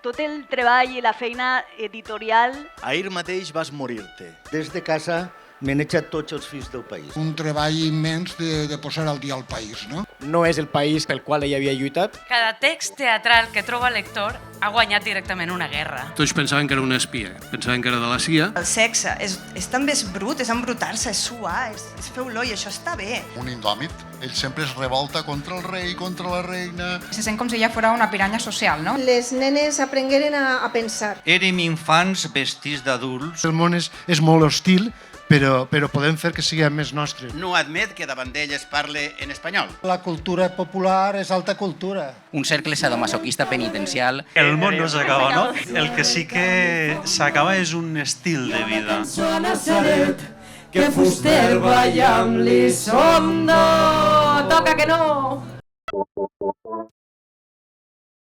tot el treball i la feina editorial. Ahir mateix vas morir-te. Des de casa m'he eixat tots els fills del país. Un treball immens de posar al dia el país, no? No és el país pel qual ella havia lluitat. Cada text teatral que troba el lector ha guanyat directament una guerra. Tots pensaven que era una espia, pensaven que era de la CIA. El sexe és també brut, és embrutar-se, és suar, és fer olor i això està bé. Un indòmit, ell sempre es revolta contra el rei, contra la reina. Se sent com si ella fora una piranya social, no? Les nenes aprengueren a pensar. Érem infants vestits d'adults. El món és molt hostil, però podem fer que sigui més nostre. No admet que davant d'ell es parle en espanyol. La cultura popular és alta cultura. Un cercle sadomasoquista penitencial. El món no s'acaba, no? El que sí que s'acaba és un estil de vida. Que fuster ballam li som, no, toca que no.